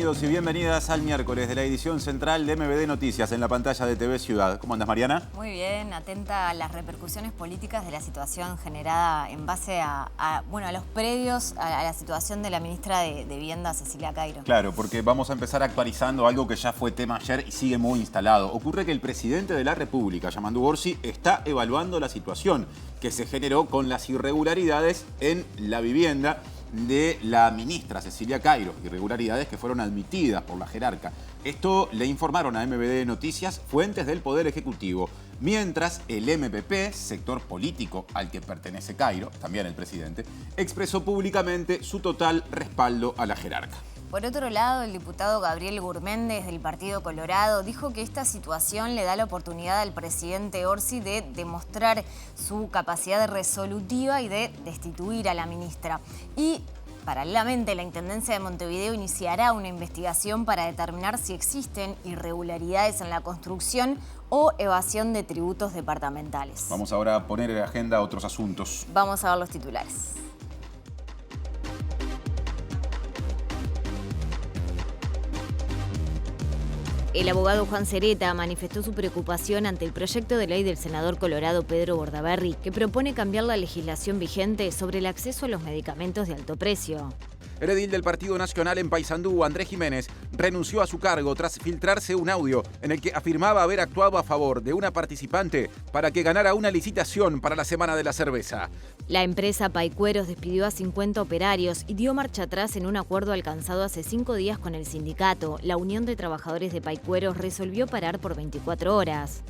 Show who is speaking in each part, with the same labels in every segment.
Speaker 1: bienvenidos y bienvenidas al miércoles de la edición central de MBD Noticias en la pantalla de TV Ciudad. ¿Cómo andas, Mariana?
Speaker 2: Muy bien, atenta a las repercusiones políticas de la situación generada en base a los previos a la situación de la ministra de Vivienda, Cecilia Cairo.
Speaker 1: Claro, porque vamos a empezar actualizando algo que ya fue tema ayer y sigue muy instalado. Ocurre que el presidente de la República, Yamandu Orsi, está evaluando la situación que se generó con las irregularidades en la vivienda de la ministra Cecilia Cairo, irregularidades que fueron admitidas por la jerarca. Esto le informaron a MBD Noticias fuentes del Poder Ejecutivo, mientras el MPP, sector político al que pertenece Cairo, también el presidente, expresó públicamente su total respaldo a la jerarca.
Speaker 2: Por otro lado, el diputado Gabriel Gurméndez del Partido Colorado dijo que esta situación le da la oportunidad al presidente Orsi de demostrar su capacidad resolutiva y de destituir a la ministra. Y paralelamente, la Intendencia de Montevideo iniciará una investigación para determinar si existen irregularidades en la construcción o evasión de tributos departamentales.
Speaker 1: Vamos ahora a poner en agenda otros asuntos.
Speaker 2: Vamos a ver los titulares. El abogado Juan Cereta manifestó su preocupación ante el proyecto de ley del senador colorado Pedro Bordaberry, que propone cambiar la legislación vigente sobre el acceso a los medicamentos de alto precio.
Speaker 1: El edil del Partido Nacional en Paysandú, Andrés Jiménez, renunció a su cargo tras filtrarse un audio en el que afirmaba haber actuado a favor de una participante para que ganara una licitación para la Semana de la Cerveza.
Speaker 2: La empresa Paicueros despidió a 50 operarios y dio marcha atrás en un acuerdo alcanzado hace 5 días con el sindicato. La Unión de Trabajadores de Paicueros resolvió parar por 24 horas.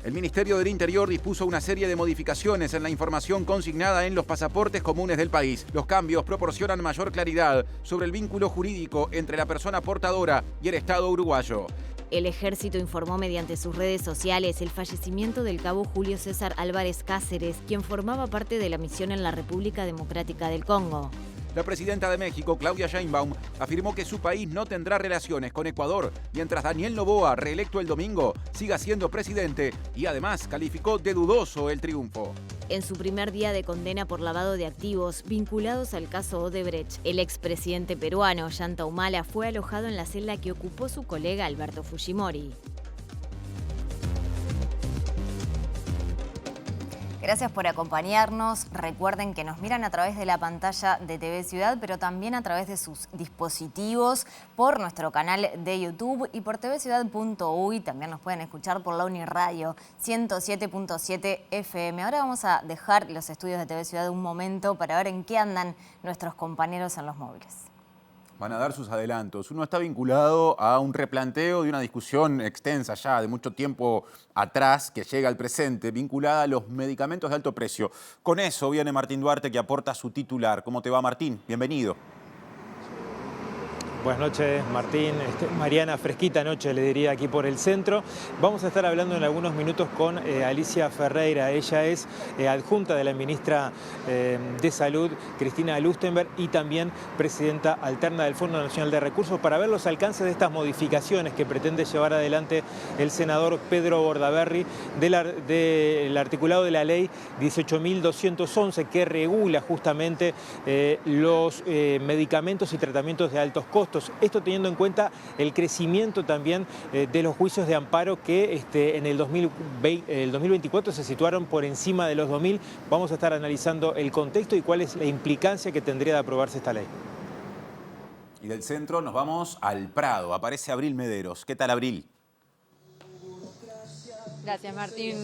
Speaker 1: El Ministerio del Interior dispuso una serie de modificaciones en la información consignada en los pasaportes comunes del país. Los cambios proporcionan mayor claridad sobre el vínculo jurídico entre la persona portadora y el Estado uruguayo.
Speaker 2: El Ejército informó mediante sus redes sociales el fallecimiento del cabo Julio César Álvarez Cáceres, quien formaba parte de la misión en la República Democrática del Congo.
Speaker 1: La presidenta de México, Claudia Sheinbaum, afirmó que su país no tendrá relaciones con Ecuador, mientras Daniel Noboa, reelecto el domingo, siga siendo presidente y además calificó de dudoso el triunfo.
Speaker 2: En su primer día de condena por lavado de activos vinculados al caso Odebrecht, el expresidente peruano, Ollanta Humala, fue alojado en la celda que ocupó su colega Alberto Fujimori. Gracias por acompañarnos. Recuerden que nos miran a través de la pantalla de TV Ciudad, pero también a través de sus dispositivos, por nuestro canal de YouTube y por tvciudad.uy. También nos pueden escuchar por la Uniradio 107.7 FM. Ahora vamos a dejar los estudios de TV Ciudad un momento para ver en qué andan nuestros compañeros en los móviles.
Speaker 1: Van a dar sus adelantos. Uno está vinculado a un replanteo de una discusión extensa ya de mucho tiempo atrás que llega al presente, vinculada a los medicamentos de alto precio. Con eso viene Martín Duarte, que aporta su titular. ¿Cómo te va, Martín? Bienvenido.
Speaker 3: Buenas noches, Martín. Mariana, fresquita noche, le diría, aquí por el centro. Vamos a estar hablando en algunos minutos con Alicia Ferreira. Ella es adjunta de la ministra de Salud, Cristina Lustenberg, y también presidenta alterna del Fondo Nacional de Recursos, para ver los alcances de estas modificaciones que pretende llevar adelante el senador Pedro Bordaberry del articulado de la ley 18.211, que regula justamente los medicamentos y tratamientos de altos costos. Esto teniendo en cuenta el crecimiento también de los juicios de amparo que en el 2024 se situaron por encima de los 2.000. Vamos a estar analizando el contexto y cuál es la implicancia que tendría de aprobarse esta ley.
Speaker 1: Y del centro nos vamos al Prado. Aparece Abril Mederos. ¿Qué tal, Abril?
Speaker 4: Gracias, Martín.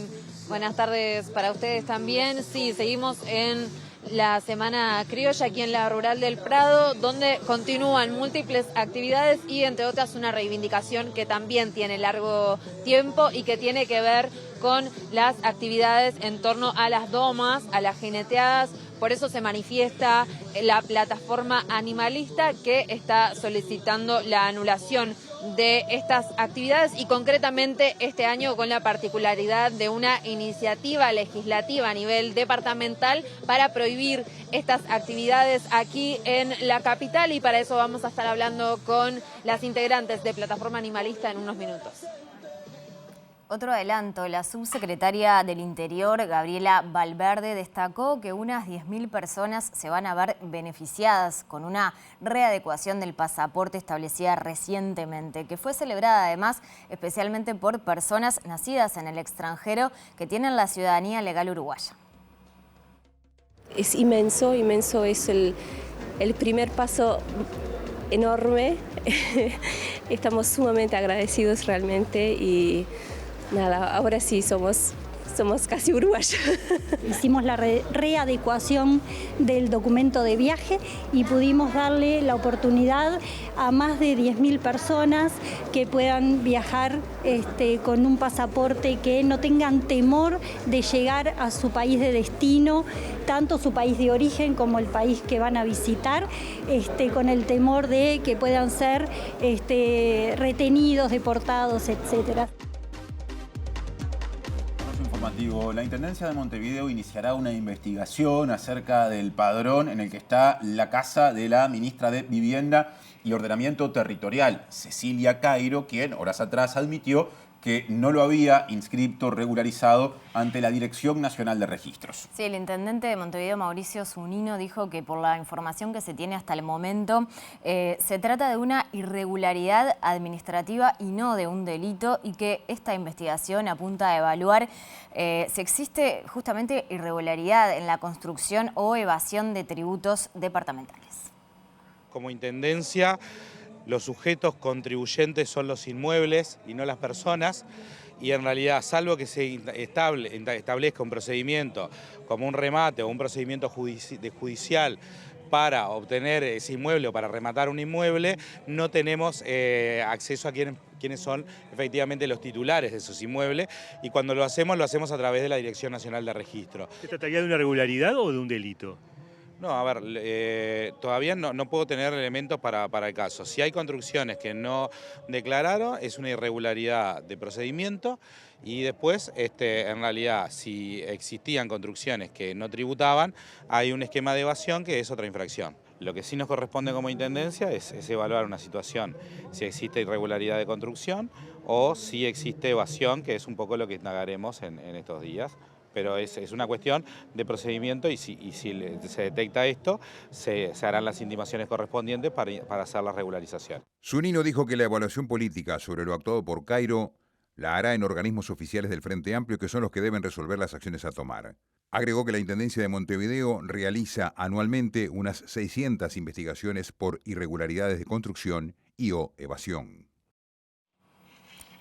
Speaker 4: Buenas tardes para ustedes también. Sí, seguimos en la Semana Criolla aquí en la Rural del Prado, donde continúan múltiples actividades y, entre otras, una reivindicación que también tiene largo tiempo y que tiene que ver con las actividades en torno a las domas, a las jineteadas. Por eso se manifiesta la plataforma animalista, que está solicitando la anulación de estas actividades, y concretamente este año con la particularidad de una iniciativa legislativa a nivel departamental para prohibir estas actividades aquí en la capital, y para eso vamos a estar hablando con las integrantes de Plataforma Animalista en unos minutos.
Speaker 2: Otro adelanto, la subsecretaria del Interior, Gabriela Valverde, destacó que unas 10.000 personas se van a ver beneficiadas con una readecuación del pasaporte establecida recientemente, que fue celebrada además especialmente por personas nacidas en el extranjero que tienen la ciudadanía legal uruguaya.
Speaker 5: Es inmenso, inmenso, es el primer paso enorme. Estamos sumamente agradecidos realmente y nada, ahora sí somos casi uruguayos.
Speaker 6: Hicimos la readecuación del documento de viaje y pudimos darle la oportunidad a más de 10.000 personas que puedan viajar con un pasaporte, que no tengan temor de llegar a su país de destino, tanto su país de origen como el país que van a visitar, con el temor de que puedan ser retenidos, deportados, etcétera.
Speaker 1: La Intendencia de Montevideo iniciará una investigación acerca del padrón en el que está la casa de la ministra de Vivienda y Ordenamiento Territorial, Cecilia Cairo, quien horas atrás admitió que no lo había inscrito regularizado ante la Dirección Nacional de Registros.
Speaker 2: Sí, el intendente de Montevideo, Mauricio Zunino, dijo que por la información que se tiene hasta el momento, se trata de una irregularidad administrativa y no de un delito, y que esta investigación apunta a evaluar si existe justamente irregularidad en la construcción o evasión de tributos departamentales.
Speaker 7: Como intendencia, los sujetos contribuyentes son los inmuebles y no las personas, y en realidad, salvo que se establezca un procedimiento como un remate o un procedimiento judicial para obtener ese inmueble o para rematar un inmueble, no tenemos acceso a quiénes son efectivamente los titulares de esos inmuebles, y cuando lo hacemos a través de la Dirección Nacional de Registro.
Speaker 8: ¿Se trataría de una irregularidad o de un delito?
Speaker 7: No, a ver, todavía no puedo tener elementos para el caso. Si hay construcciones que no declararon, es una irregularidad de procedimiento, y después, en realidad, si existían construcciones que no tributaban, hay un esquema de evasión que es otra infracción. Lo que sí nos corresponde como intendencia es evaluar una situación, si existe irregularidad de construcción o si existe evasión, que es un poco lo que indagaremos en estos días. Pero es una cuestión de procedimiento, y si se detecta esto, se harán las intimaciones correspondientes para hacer la regularización.
Speaker 9: Zunino dijo que la evaluación política sobre lo actuado por Cairo la hará en organismos oficiales del Frente Amplio, que son los que deben resolver las acciones a tomar. Agregó que la Intendencia de Montevideo realiza anualmente unas 600 investigaciones por irregularidades de construcción y o evasión.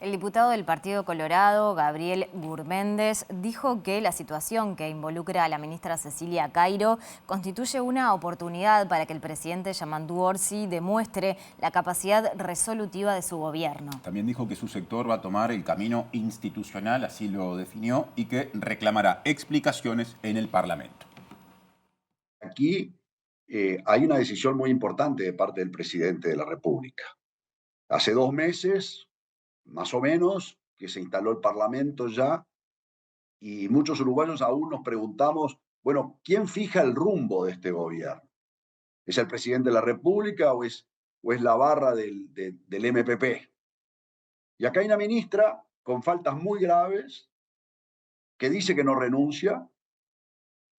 Speaker 2: El diputado del Partido Colorado, Gabriel Gurméndez, dijo que la situación que involucra a la ministra Cecilia Cairo constituye una oportunidad para que el presidente Yamandu Orsi demuestre la capacidad resolutiva de su gobierno.
Speaker 1: También dijo que su sector va a tomar el camino institucional, así lo definió, y que reclamará explicaciones en el Parlamento.
Speaker 10: Aquí hay una decisión muy importante de parte del presidente de la República. Hace 2 meses, más o menos, que se instaló el Parlamento ya, y muchos uruguayos aún nos preguntamos, bueno, ¿quién fija el rumbo de este gobierno? ¿Es el presidente de la República o es la barra del MPP? Y acá hay una ministra con faltas muy graves que dice que no renuncia,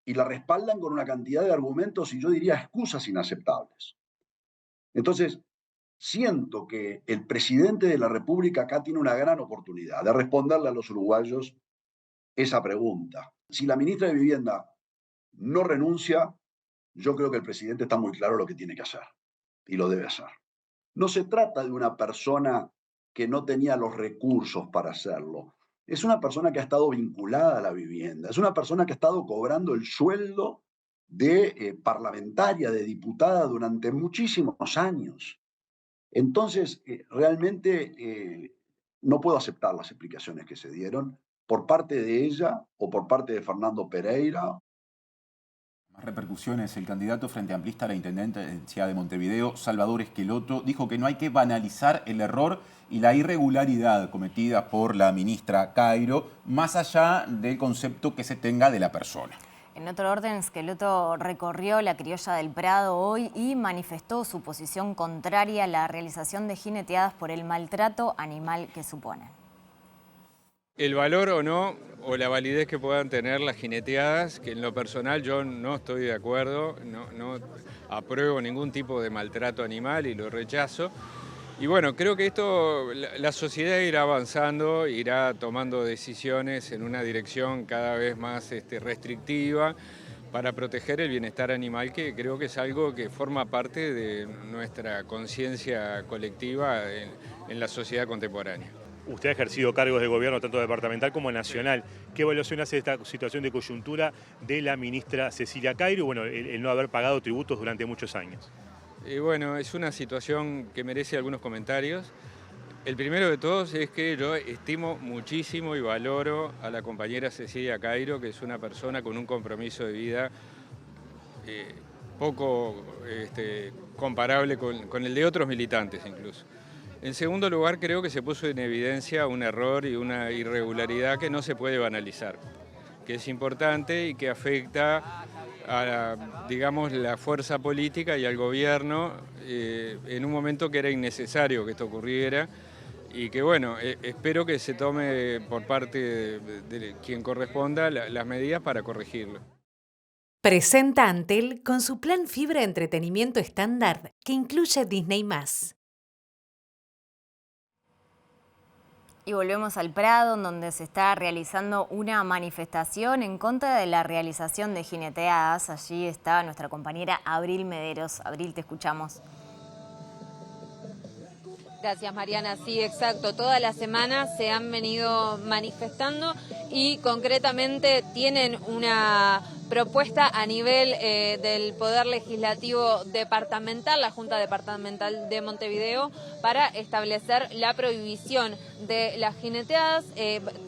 Speaker 10: y la respaldan con una cantidad de argumentos y yo diría excusas inaceptables. Entonces, siento que el presidente de la República acá tiene una gran oportunidad de responderle a los uruguayos esa pregunta. Si la ministra de Vivienda no renuncia, yo creo que el presidente está muy claro lo que tiene que hacer y lo debe hacer. No se trata de una persona que no tenía los recursos para hacerlo. Es una persona que ha estado vinculada a la vivienda. Es una persona que ha estado cobrando el sueldo de parlamentaria, de diputada durante muchísimos años. Entonces, realmente no puedo aceptar las explicaciones que se dieron por parte de ella o por parte de Fernando Pereira.
Speaker 1: Más repercusiones. El candidato frente amplista a la Intendencia de Montevideo, Salvador Esqueloto, dijo que no hay que banalizar el error y la irregularidad cometida por la ministra Cairo, más allá del concepto que se tenga de la persona.
Speaker 2: En otro orden, Esqueloto recorrió la Criolla del Prado hoy y manifestó su posición contraria a la realización de jineteadas por el maltrato animal que suponen.
Speaker 11: El valor o no, o la validez que puedan tener las jineteadas, que en lo personal yo no estoy de acuerdo, no apruebo ningún tipo de maltrato animal y lo rechazo. Y bueno, creo que esto, la sociedad irá avanzando, irá tomando decisiones en una dirección cada vez más restrictiva para proteger el bienestar animal, que creo que es algo que forma parte de nuestra conciencia colectiva en la sociedad contemporánea.
Speaker 8: Usted ha ejercido cargos de gobierno tanto departamental como nacional. ¿Qué evaluación hace de esta situación de coyuntura de la ministra Cecilia Cairo y bueno, el no haber pagado tributos durante muchos años?
Speaker 11: Bueno, es una situación que merece algunos comentarios. El primero de todos es que yo estimo muchísimo y valoro a la compañera Cecilia Cairo, que es una persona con un compromiso de vida poco comparable con el de otros militantes incluso. En segundo lugar, creo que se puso en evidencia un error y una irregularidad que no se puede banalizar, que es importante y que afecta a digamos, la fuerza política y al gobierno en un momento que era innecesario que esto ocurriera y que, bueno, espero que se tome por parte de quien corresponda las medidas para corregirlo.
Speaker 12: Presenta Antel con su plan fibra entretenimiento estándar que incluye Disney+.
Speaker 2: Y volvemos al Prado, donde se está realizando una manifestación en contra de la realización de jineteadas. Allí está nuestra compañera Abril Mederos. Abril, te escuchamos.
Speaker 4: Gracias, Mariana. Sí, exacto. Toda la semana se han venido manifestando y concretamente tienen una propuesta a nivel del Poder Legislativo Departamental, la Junta Departamental de Montevideo, para establecer la prohibición de las jineteadas.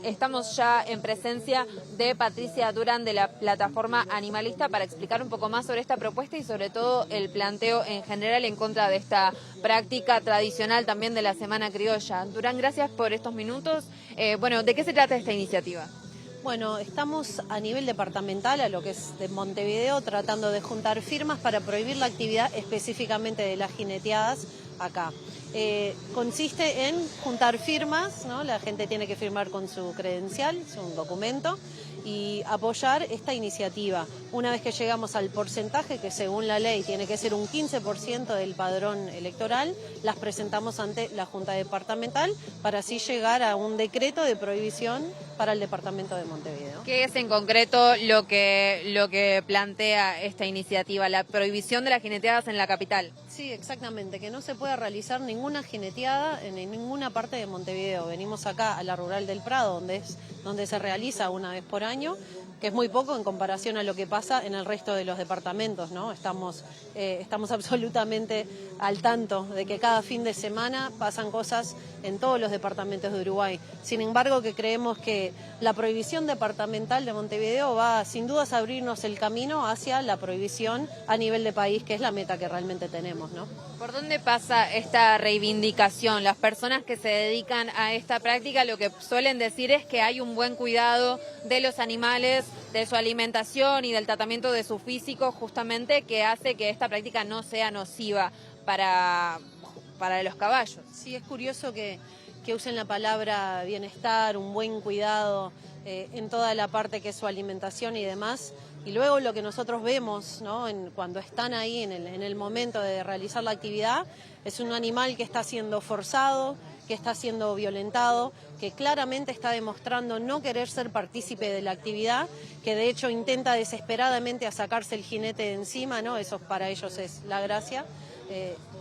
Speaker 4: Estamos ya en presencia de Patricia Durán de la Plataforma Animalista para explicar un poco más sobre esta propuesta y sobre todo el planteo en general en contra de esta práctica tradicional también de la Semana Criolla. Durán, gracias por estos minutos. Bueno, ¿de qué se trata esta iniciativa?
Speaker 13: Bueno, estamos a nivel departamental, a lo que es de Montevideo, tratando de juntar firmas para prohibir la actividad específicamente de las jineteadas acá. Consiste en juntar firmas, ¿no? La gente tiene que firmar con su credencial, es un documento, y apoyar esta iniciativa. Una vez que llegamos al porcentaje, que según la ley tiene que ser un 15% del padrón electoral, las presentamos ante la Junta Departamental para así llegar a un decreto de prohibición para el departamento de Montevideo.
Speaker 4: ¿Qué es en concreto lo que plantea esta iniciativa, la prohibición de las jineteadas en la capital?
Speaker 13: Sí, exactamente, que no se pueda realizar ninguna jineteada en ninguna parte de Montevideo. Venimos acá a la Rural del Prado, donde se realiza una vez por año, que es muy poco en comparación a lo que pasa en el resto de los departamentos, ¿no? Estamos absolutamente al tanto de que cada fin de semana pasan cosas en todos los departamentos de Uruguay. Sin embargo, que creemos que la prohibición departamental de Montevideo va sin dudas a abrirnos el camino hacia la prohibición a nivel de país, que es la meta que realmente tenemos, ¿no?
Speaker 4: ¿Por dónde pasa esta reivindicación? Las personas que se dedican a esta práctica lo que suelen decir es que hay un buen cuidado de los animales, de su alimentación y del tratamiento de su físico, justamente que hace que esta práctica no sea nociva para los caballos.
Speaker 13: Sí, es curioso que usen la palabra bienestar, un buen cuidado en toda la parte que es su alimentación y demás. Y luego lo que nosotros vemos, ¿no? Cuando están ahí en el momento de realizar la actividad, es un animal que está siendo forzado, que está siendo violentado, que claramente está demostrando no querer ser partícipe de la actividad, que de hecho intenta desesperadamente a sacarse el jinete de encima, ¿no? Eso para ellos es la gracia.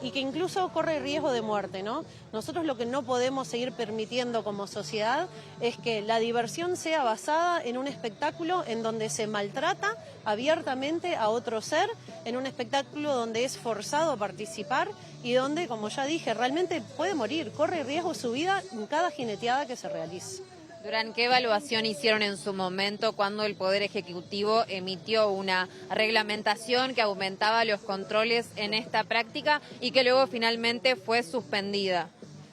Speaker 13: Y que incluso corre riesgo de muerte, ¿no? Nosotros lo que no podemos seguir permitiendo como sociedad es que la diversión sea basada en un espectáculo en donde se maltrata abiertamente a otro ser, en un espectáculo donde es forzado a participar y donde, como ya dije, realmente puede morir, corre riesgo su vida en cada jineteada que se realice.
Speaker 4: Durán, ¿qué evaluación hicieron en su momento cuando el Poder Ejecutivo emitió una reglamentación que aumentaba los controles en esta práctica y que luego finalmente fue suspendida?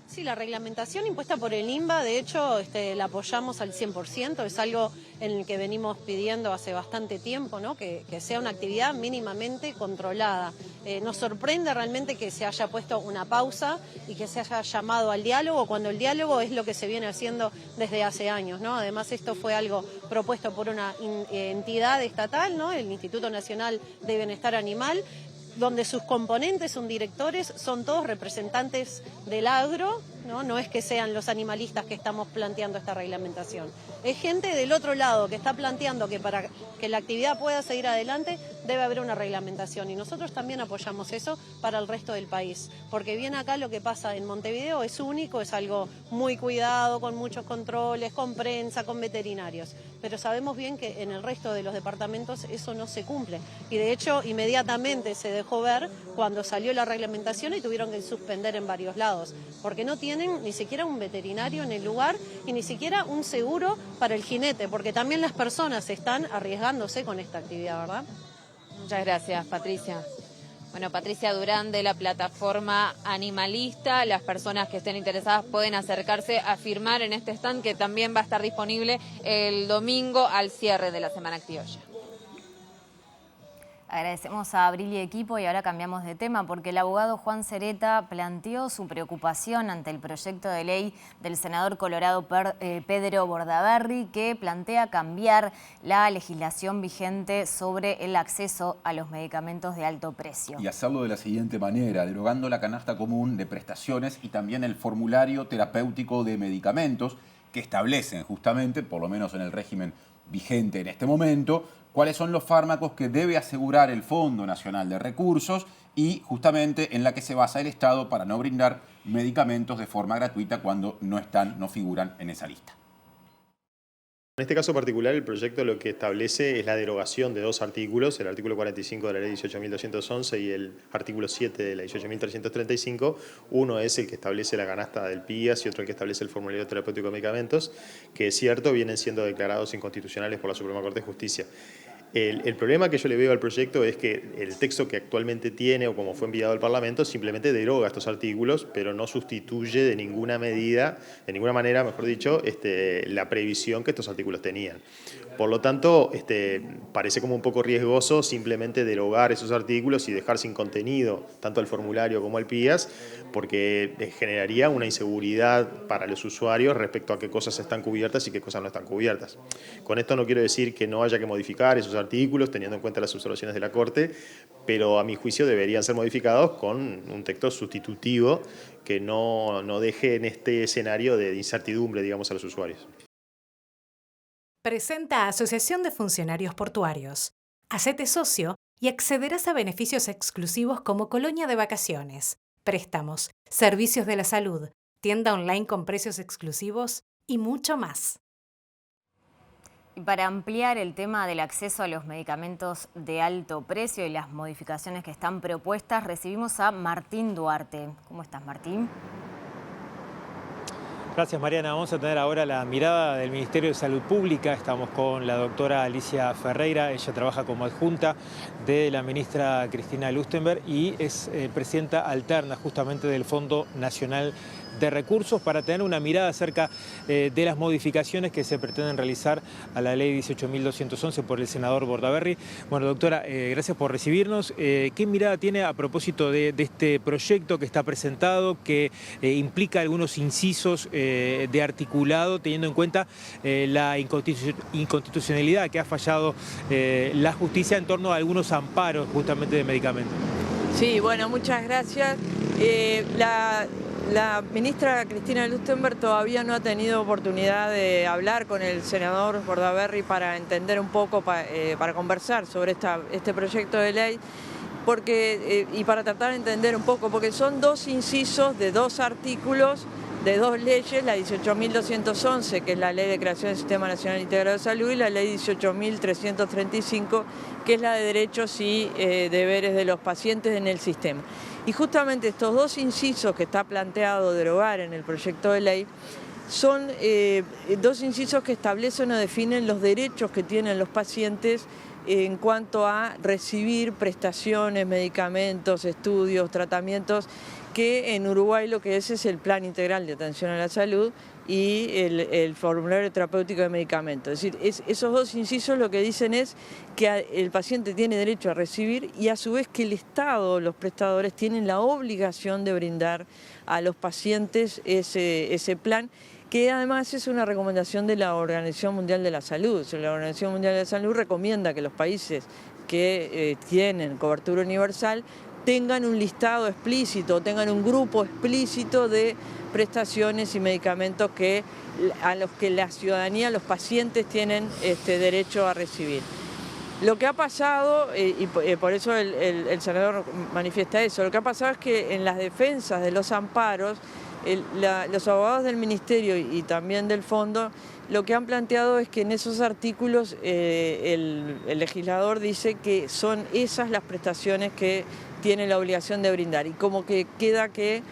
Speaker 13: Sí, la reglamentación impuesta por el INBA, de hecho, la apoyamos al 100%, es algo en el que venimos pidiendo hace bastante tiempo, ¿no? Que sea una actividad mínimamente controlada. Nos sorprende realmente que se haya puesto una pausa y que se haya llamado al diálogo, cuando el diálogo es lo que se viene haciendo desde hace años, ¿no? Además, esto fue algo propuesto por una entidad estatal, ¿no? El Instituto Nacional de Bienestar Animal, donde sus componentes, sus directores, son todos representantes del agro, ¿no? No es que sean los animalistas que estamos planteando esta reglamentación. Es gente del otro lado que está planteando que para que la actividad pueda seguir adelante debe haber una reglamentación, y nosotros también apoyamos eso para el resto del país, porque bien acá lo que pasa en Montevideo es único, es algo muy cuidado, con muchos controles, con prensa, con veterinarios, pero sabemos bien que en el resto de los departamentos eso no se cumple, y de hecho inmediatamente se dejó ver cuando salió la reglamentación y tuvieron que suspender en varios lados, porque no tienen ni siquiera un veterinario en el lugar y ni siquiera un seguro para el jinete, porque también las personas están arriesgándose con esta actividad, ¿verdad?
Speaker 4: Muchas gracias, Patricia. Bueno, Patricia Durán de la plataforma animalista. Las personas que estén interesadas pueden acercarse a firmar en este stand, que también va a estar disponible el domingo al cierre de la Semana Criolla.
Speaker 2: Agradecemos a Abril y equipo, y ahora cambiamos de tema porque el abogado Juan Cereta planteó su preocupación ante el proyecto de ley del senador colorado Pedro Bordaberry, que plantea cambiar la legislación vigente sobre el acceso a los medicamentos de alto precio.
Speaker 1: Y hacerlo de la siguiente manera, derogando la canasta común de prestaciones y también el formulario terapéutico de medicamentos, que establecen justamente, por lo menos en el régimen vigente en este momento, cuáles son los fármacos que debe asegurar el Fondo Nacional de Recursos y justamente en la que se basa el Estado para no brindar medicamentos de forma gratuita cuando no figuran en esa lista.
Speaker 14: En este caso particular, el proyecto lo que establece es la derogación de dos artículos, el artículo 45 de la ley 18.211 y el artículo 7 de la 18.335. Uno es el que establece la canasta del PIAS y otro el que establece el formulario terapéutico de medicamentos, que es cierto, vienen siendo declarados inconstitucionales por la Suprema Corte de Justicia. El problema que yo le veo al proyecto es que el texto que actualmente tiene, o como fue enviado al Parlamento, simplemente deroga estos artículos, pero no sustituye de ninguna medida, de ninguna manera, mejor dicho, la previsión que estos artículos tenían. Por lo tanto, parece como un poco riesgoso simplemente derogar esos artículos y dejar sin contenido tanto el formulario como el PIAS, porque generaría una inseguridad para los usuarios respecto a qué cosas están cubiertas y qué cosas no están cubiertas. Con esto no quiero decir que no haya que modificar esos artículos teniendo en cuenta las observaciones de la Corte, pero a mi juicio deberían ser modificados con un texto sustitutivo que no deje en este escenario de incertidumbre, digamos, a los usuarios.
Speaker 12: Presenta Asociación de Funcionarios Portuarios. Hacete socio y accederás a beneficios exclusivos como colonia de vacaciones, préstamos, servicios de la salud, tienda online con precios exclusivos y mucho más.
Speaker 2: Y para ampliar el tema del acceso a los medicamentos de alto precio y las modificaciones que están propuestas, recibimos a Martín Duarte. ¿Cómo estás, Martín?
Speaker 3: Gracias, Mariana. Vamos a tener ahora la mirada del Ministerio de Salud Pública. Estamos con la doctora Alicia Ferreira. Ella trabaja como adjunta de la ministra Cristina Lustenberg y es presidenta alterna justamente del Fondo Nacional de Recursos, para tener una mirada acerca de las modificaciones que se pretenden realizar a la ley 18.211 por el senador Bordaberry. Bueno, doctora, gracias por recibirnos. ¿Qué mirada tiene a propósito de este proyecto que está presentado, que implica algunos incisos de articulado, teniendo en cuenta la inconstitucionalidad que ha fallado la justicia en torno a algunos amparos justamente de medicamentos?
Speaker 15: Sí, bueno, muchas gracias. La ministra Cristina Lustenberg todavía no ha tenido oportunidad de hablar con el senador Bordaberry para entender un poco, para conversar sobre este proyecto de ley, y para tratar de entender un poco, porque son dos incisos de dos artículos de dos leyes, la 18.211, que es la Ley de Creación del Sistema Nacional Integrado de Salud, y la Ley 18.335, que es la de derechos y deberes de los pacientes en el sistema. Y justamente estos dos incisos que está planteado derogar en el proyecto de ley son dos incisos que establecen o definen los derechos que tienen los pacientes en cuanto a recibir prestaciones, medicamentos, estudios, tratamientos, que en Uruguay lo que es el Plan Integral de Atención a la Salud, y el formulario terapéutico de medicamentos. Es decir, esos dos incisos lo que dicen es que el paciente tiene derecho a recibir y a su vez que el Estado, los prestadores, tienen la obligación de brindar a los pacientes ese plan, que además es una recomendación de la Organización Mundial de la Salud. O sea, la Organización Mundial de la Salud recomienda que los países que tienen cobertura universal tengan un listado explícito, tengan un grupo explícito de prestaciones y medicamentos a los que la ciudadanía, los pacientes tienen derecho a recibir. Lo que ha pasado, y por eso el senador manifiesta eso, lo que ha pasado es que en las defensas de los amparos, los abogados del Ministerio y también del Fondo, lo que han planteado es que en esos artículos el legislador dice que son esas las prestaciones que tiene la obligación de brindar y como que queda que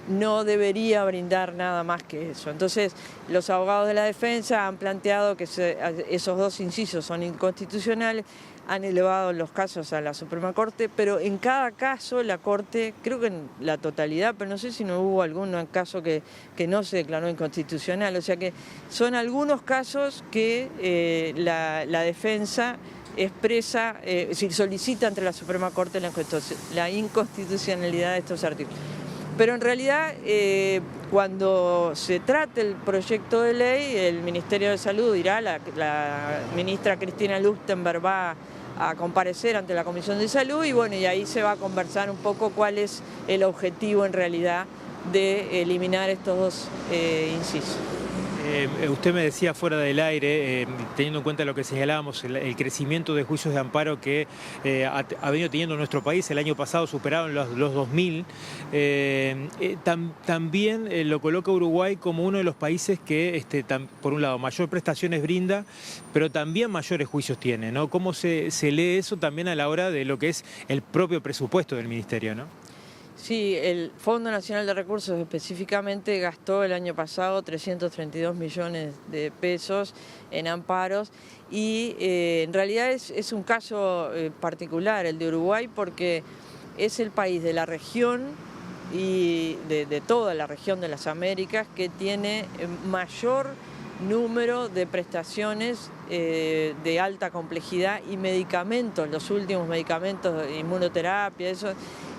Speaker 15: no debería brindar nada más que eso. Entonces, los abogados de la defensa han planteado que esos dos incisos son inconstitucionales, han elevado los casos a la Suprema Corte, pero en cada caso la Corte, creo que en la totalidad, pero no sé si no hubo algún caso que no se declaró inconstitucional, o sea que son algunos casos que la defensa expresa, es decir, solicita ante la Suprema Corte la inconstitucionalidad de estos artículos. Pero en realidad, cuando se trate el proyecto de ley, el Ministerio de Salud irá, la ministra Cristina Lusttenberg va a comparecer ante la Comisión de Salud y bueno, y ahí se va a conversar un poco cuál es el objetivo en realidad de eliminar estos dos incisos.
Speaker 3: Usted me decía fuera del aire, teniendo en cuenta lo que señalábamos, el crecimiento de juicios de amparo que ha venido teniendo nuestro país. El año pasado superaron los 2.000. También lo coloca Uruguay como uno de los países que, por un lado, mayor prestaciones brinda, pero también mayores juicios tiene, ¿no? ¿Cómo se lee eso también a la hora de lo que es el propio presupuesto del Ministerio, ¿no?
Speaker 15: Sí, el Fondo Nacional de Recursos específicamente gastó el año pasado 332 millones de pesos en amparos y en realidad es un caso particular el de Uruguay porque es el país de la región y de toda la región de las Américas que tiene mayor número de prestaciones de alta complejidad y medicamentos, los últimos medicamentos de inmunoterapia, eso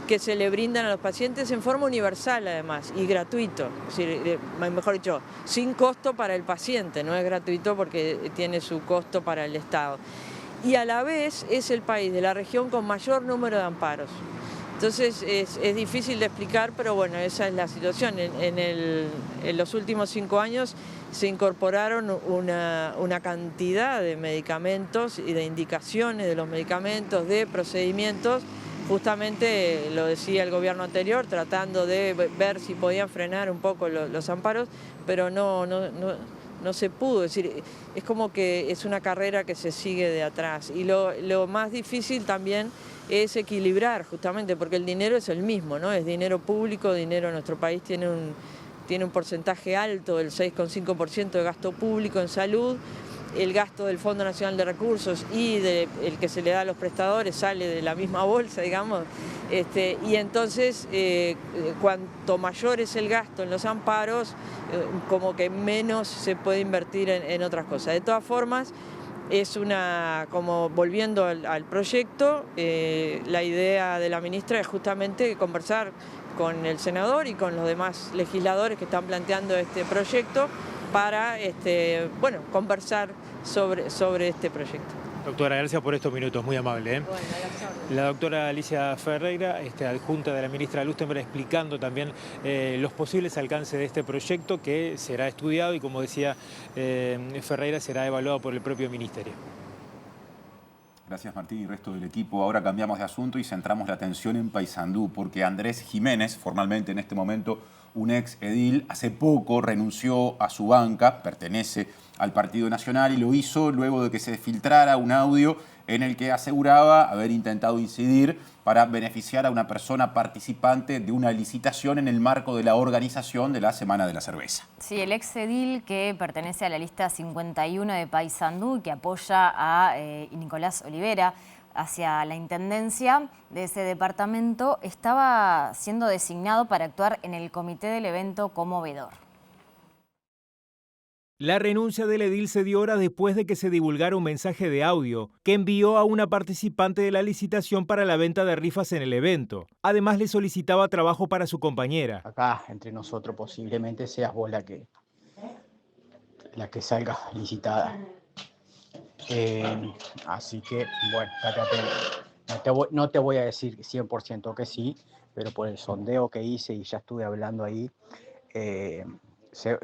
Speaker 15: que se le brindan a los pacientes en forma universal además y gratuito, es decir, mejor dicho, sin costo para el paciente, no es gratuito porque tiene su costo para el Estado. Y a la vez es el país de la región con mayor número de amparos. Entonces es difícil de explicar, pero bueno, esa es la situación. En los últimos 5 años se incorporaron una cantidad de medicamentos y de indicaciones de los medicamentos, de procedimientos. Justamente lo decía el gobierno anterior, tratando de ver si podían frenar un poco los amparos, pero no se pudo. Es decir, es como que es una carrera que se sigue de atrás. Y lo más difícil también es equilibrar, justamente, porque el dinero es el mismo, ¿no? Es dinero público, dinero en nuestro país tiene un porcentaje alto, del 6,5% de gasto público en salud. El gasto del Fondo Nacional de Recursos y el que se le da a los prestadores sale de la misma bolsa, digamos, y entonces cuanto mayor es el gasto en los amparos, como que menos se puede invertir en otras cosas. De todas formas, como volviendo al proyecto, la idea de la ministra es justamente conversar con el senador y con los demás legisladores que están planteando este proyecto para conversar sobre este proyecto.
Speaker 3: Doctora, gracias por estos minutos, muy amable.
Speaker 15: Bueno,
Speaker 3: la doctora Alicia Ferreira, adjunta de la ministra Lusttenberg, explicando también los posibles alcances de este proyecto que será estudiado y, como decía Ferreira, será evaluado por el propio ministerio.
Speaker 1: Gracias, Martín y resto del equipo. Ahora cambiamos de asunto y centramos la atención en Paysandú, porque Andrés Jiménez, formalmente en este momento un ex edil, hace poco renunció a su banca, pertenece al Partido Nacional y lo hizo luego de que se filtrara un audio en el que aseguraba haber intentado incidir para beneficiar a una persona participante de una licitación en el marco de la organización de la Semana de la Cerveza.
Speaker 2: Sí, el ex edil que pertenece a la lista 51 de Paysandú y que apoya a Nicolás Olivera hacia la intendencia de ese departamento, estaba siendo designado para actuar en el comité del evento como vedor.
Speaker 3: La renuncia del edil se dio horas después de que se divulgara un mensaje de audio que envió a una participante de la licitación para la venta de rifas en el evento. Además, le solicitaba trabajo para su compañera.
Speaker 16: Acá, entre nosotros, posiblemente seas vos la que salga licitada. Así que, bueno, no te voy a decir 100% que sí, pero por el sondeo que hice y ya estuve hablando ahí,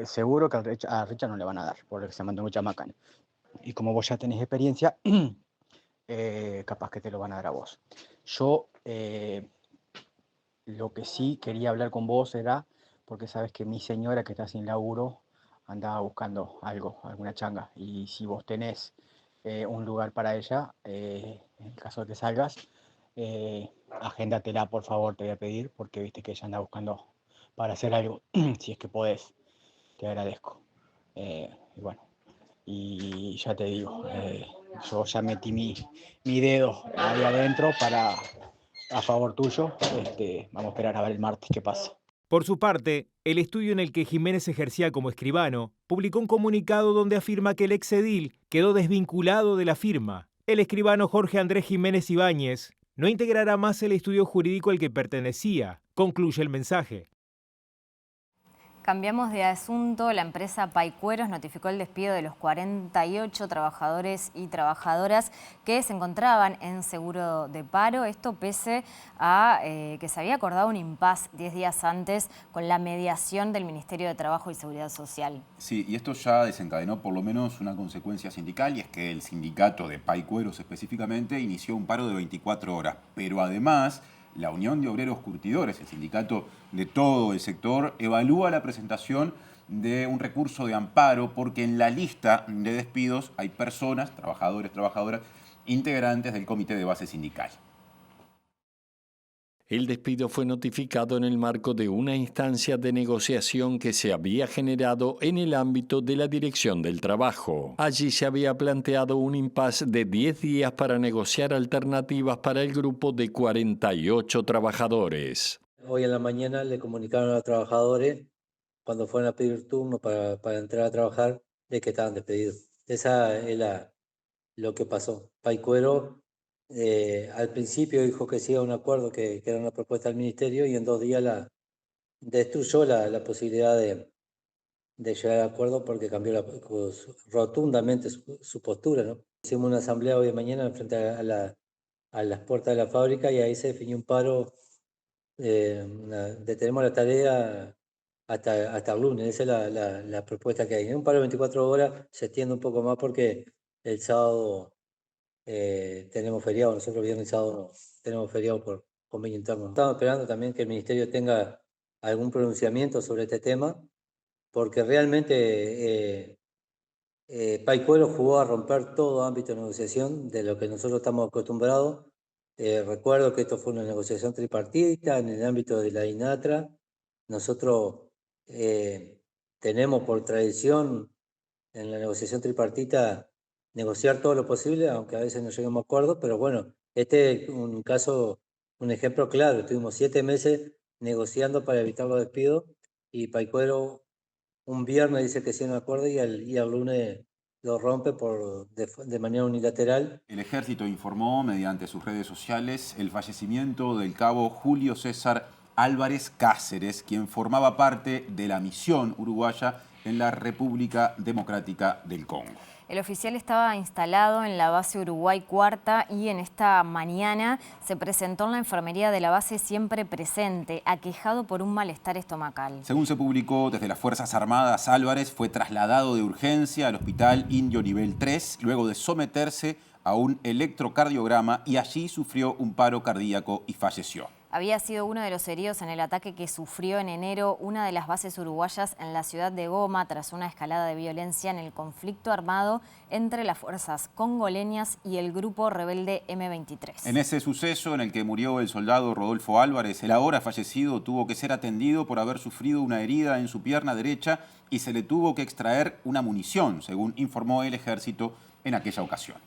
Speaker 16: seguro que a Richard no le van a dar, porque se mandó mucha macana. Y como vos ya tenés experiencia, capaz que te lo van a dar a vos. Yo lo que sí quería hablar con vos era, porque sabes que mi señora que está sin laburo andaba buscando algo, alguna changa. Y si vos tenés un lugar para ella, en el caso de que salgas, agéndatela, por favor, te voy a pedir, porque viste que ella anda buscando para hacer algo, si es que podés. Te agradezco. Y bueno, y ya te digo, yo ya metí mi dedo ahí adentro a favor tuyo. Vamos a esperar a ver el martes qué pasa.
Speaker 3: Por su parte, el estudio en el que Jiménez ejercía como escribano publicó un comunicado donde afirma que el exedil quedó desvinculado de la firma. El escribano Jorge Andrés Jiménez Ibáñez no integrará más el estudio jurídico al que pertenecía, concluye el mensaje.
Speaker 2: Cambiamos de asunto. La empresa Paicueros notificó el despido de los 48 trabajadores y trabajadoras que se encontraban en seguro de paro. Esto pese a que se había acordado un impasse 10 días antes con la mediación del Ministerio de Trabajo y Seguridad Social.
Speaker 1: Sí, y esto ya desencadenó por lo menos una consecuencia sindical, y es que el sindicato de Paicueros específicamente inició un paro de 24 horas. Pero además, la Unión de Obreros Curtidores, el sindicato de todo el sector, evalúa la presentación de un recurso de amparo porque en la lista de despidos hay personas, trabajadores, trabajadoras, integrantes del comité de base sindical.
Speaker 17: El despido fue notificado en el marco de una instancia de negociación que se había generado en el ámbito de la Dirección del Trabajo. Allí se había planteado un impasse de 10 días para negociar alternativas para el grupo de 48 trabajadores.
Speaker 18: Hoy en la mañana le comunicaron a los trabajadores, cuando fueron a pedir turno para entrar a trabajar, de que estaban despedidos. Esa es lo que pasó. Paicuero al principio dijo que sí a un acuerdo, que era una propuesta del ministerio, y en 2 días destruyó la posibilidad de llegar a acuerdo porque cambió rotundamente su postura, ¿no? Hicimos una asamblea hoy de mañana frente a las puertas de la fábrica y ahí se definió un paro. Detenemos la tarea hasta el lunes. Esa es la propuesta que hay. En un paro de 24 horas se extiende un poco más porque el sábado tenemos feriado. Nosotros viernes y sábado no tenemos feriado por convenio interno. Estamos esperando también que el ministerio tenga algún pronunciamiento sobre este tema, porque realmente Paicuero jugó a romper todo ámbito de negociación de lo que nosotros estamos acostumbrados. Recuerdo que esto fue una negociación tripartita en el ámbito de la INATRA. Nosotros tenemos por tradición en la negociación tripartita negociar todo lo posible, aunque a veces no lleguemos a acuerdos, pero bueno, este es un caso, un ejemplo claro. Estuvimos 7 meses negociando para evitar los despidos y Paicuero un viernes dice que sí en un acuerdo y al lunes lo rompe de manera unilateral.
Speaker 1: El Ejército informó mediante sus redes sociales el fallecimiento del cabo Julio César Álvarez Cáceres, quien formaba parte de la misión uruguaya en la República Democrática del Congo.
Speaker 2: El oficial estaba instalado en la base Uruguay Cuarta y en esta mañana se presentó en la enfermería de la base Siempre Presente, aquejado por un malestar estomacal.
Speaker 1: Según se publicó desde las Fuerzas Armadas, Álvarez fue trasladado de urgencia al Hospital Indio Nivel 3 luego de someterse a un electrocardiograma y allí sufrió un paro cardíaco y falleció.
Speaker 2: Había sido uno de los heridos en el ataque que sufrió en enero una de las bases uruguayas en la ciudad de Goma tras una escalada de violencia en el conflicto armado entre las fuerzas congoleñas y el grupo rebelde M23.
Speaker 1: En ese suceso en el que murió el soldado Rodolfo Álvarez, el ahora fallecido tuvo que ser atendido por haber sufrido una herida en su pierna derecha y se le tuvo que extraer una munición, según informó el Ejército en aquella ocasión.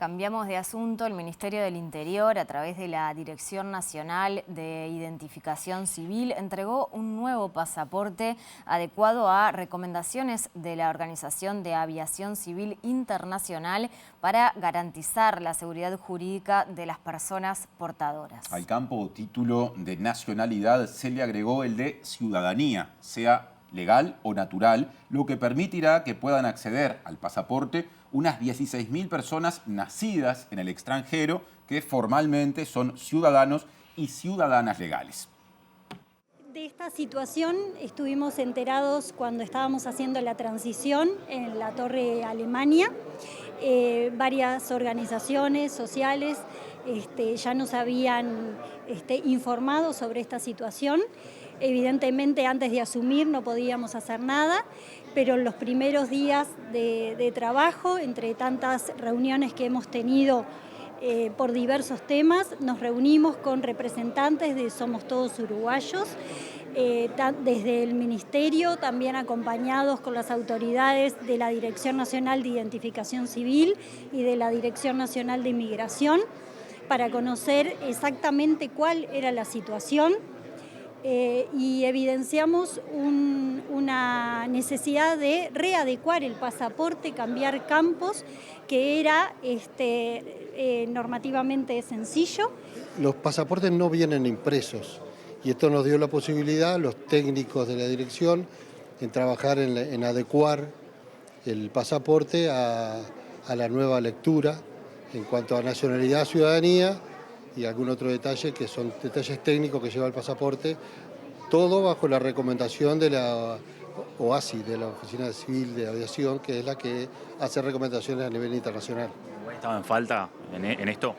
Speaker 2: Cambiamos de asunto. El Ministerio del Interior, a través de la Dirección Nacional de Identificación Civil, entregó un nuevo pasaporte adecuado a recomendaciones de la Organización de Aviación Civil Internacional para garantizar la seguridad jurídica de las personas portadoras.
Speaker 1: Al campo o título de nacionalidad se le agregó el de ciudadanía, sea legal o natural, lo que permitirá que puedan acceder al pasaporte unas 16.000 personas nacidas en el extranjero que formalmente son ciudadanos y ciudadanas legales.
Speaker 6: De esta situación estuvimos enterados cuando estábamos haciendo la transición en la Torre Alemania. Varias organizaciones sociales ya nos habían informado sobre esta situación. Evidentemente, antes de asumir no podíamos hacer nada, pero en los primeros días de trabajo, entre tantas reuniones que hemos tenido por diversos temas, nos reunimos con representantes de Somos Todos Uruguayos, desde el Ministerio, también acompañados con las autoridades de la Dirección Nacional de Identificación Civil y de la Dirección Nacional de Inmigración, para conocer exactamente cuál era la situación. Y evidenciamos una necesidad de readecuar el pasaporte, cambiar campos, que era normativamente sencillo.
Speaker 19: Los pasaportes no vienen impresos y esto nos dio la posibilidad, los técnicos de la dirección, en trabajar en adecuar el pasaporte a la nueva lectura en cuanto a nacionalidad, ciudadanía y algún otro detalle que son detalles técnicos que lleva el pasaporte, todo bajo la recomendación de la OASI, de la Oficina Civil de Aviación, que es la que hace recomendaciones a nivel internacional.
Speaker 20: ¿Estaba en falta en esto?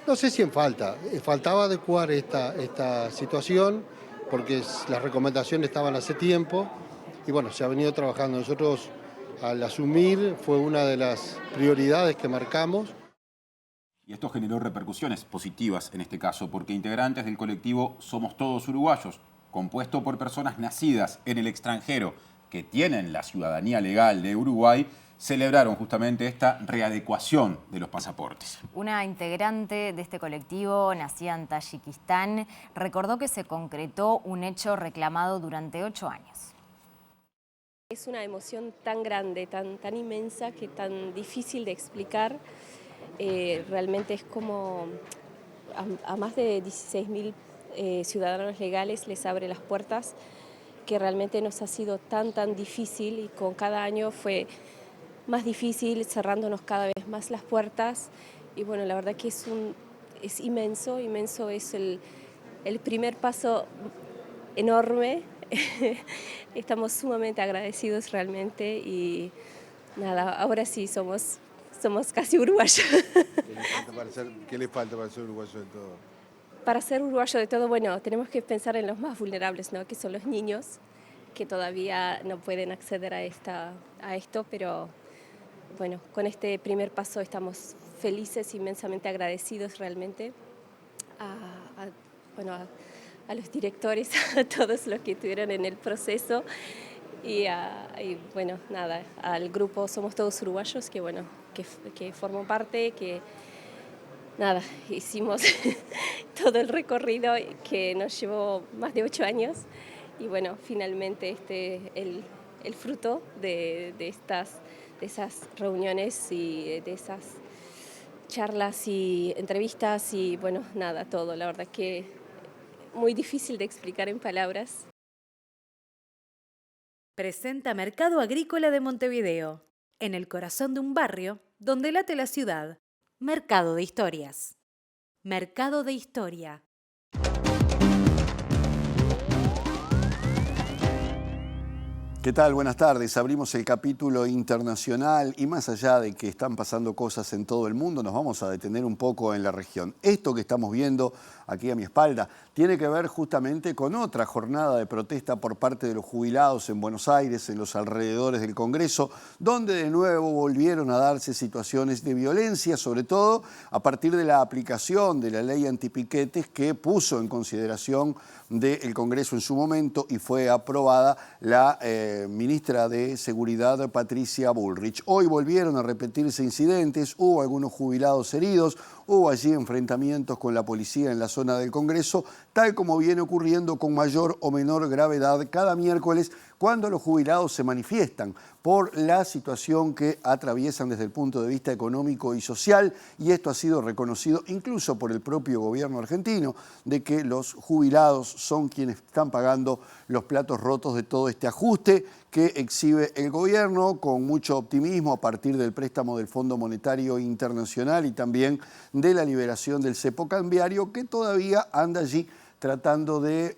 Speaker 19: No sé si en falta, faltaba adecuar esta situación porque las recomendaciones estaban hace tiempo y bueno, se ha venido trabajando. Nosotros al asumir fue una de las prioridades que marcamos.
Speaker 1: Y esto generó repercusiones positivas en este caso, porque integrantes del colectivo Somos Todos Uruguayos, compuesto por personas nacidas en el extranjero que tienen la ciudadanía legal de Uruguay, celebraron justamente esta readecuación de los pasaportes.
Speaker 2: Una integrante de este colectivo, nacida en Tayikistán, recordó que se concretó un hecho reclamado durante 8 años.
Speaker 5: Es una emoción tan grande, tan inmensa, que tan difícil de explicar. Realmente es como a más de 16.000 ciudadanos legales les abre las puertas, que realmente nos ha sido tan difícil y con cada año fue más difícil, cerrándonos cada vez más las puertas. Y bueno, la verdad que es inmenso es el primer paso enorme. Estamos sumamente agradecidos realmente y nada, ahora sí somos casi uruguayos.
Speaker 19: ¿Qué le falta para ser uruguayo de todo?
Speaker 5: Para ser uruguayo de todo, bueno, tenemos que pensar en los más vulnerables, ¿no? Que son los niños, que todavía no pueden acceder a esto, pero bueno, con este primer paso estamos felices, inmensamente agradecidos realmente a los directores, a todos los que estuvieron en el proceso y bueno, nada, al grupo Somos Todos Uruguayos, que bueno, que formó parte, que nada, hicimos todo el recorrido que nos llevó más de 8 años y bueno, finalmente el fruto de esas reuniones y de esas charlas y entrevistas y bueno, nada, todo, la verdad que muy difícil de explicar en palabras.
Speaker 12: Presenta Mercado Agrícola de Montevideo, en el corazón de un barrio donde late la ciudad. Mercado de Historias. Mercado de Historia.
Speaker 21: ¿Qué tal? Buenas tardes. Abrimos el capítulo internacional y más allá de que están pasando cosas en todo el mundo, nos vamos a detener un poco en la región. Esto que estamos viendo aquí a mi espalda tiene que ver justamente con otra jornada de protesta por parte de los jubilados en Buenos Aires, en los alrededores del Congreso, donde de nuevo volvieron a darse situaciones de violencia, sobre todo a partir de la aplicación de la ley antipiquetes que puso en consideración del Congreso en su momento y fue aprobada la ministra de Seguridad, Patricia Bullrich. Hoy volvieron a repetirse incidentes, hubo algunos jubilados heridos, hubo allí enfrentamientos con la policía en la zona del Congreso, tal como viene ocurriendo con mayor o menor gravedad cada miércoles cuando los jubilados se manifiestan por la situación que atraviesan desde el punto de vista económico y social, y esto ha sido reconocido incluso por el propio gobierno argentino, de que los jubilados son quienes están pagando los platos rotos de todo este ajuste que exhibe el gobierno con mucho optimismo a partir del préstamo del Fondo Monetario Internacional y también de la liberación del cepo cambiario, que todavía anda allí tratando de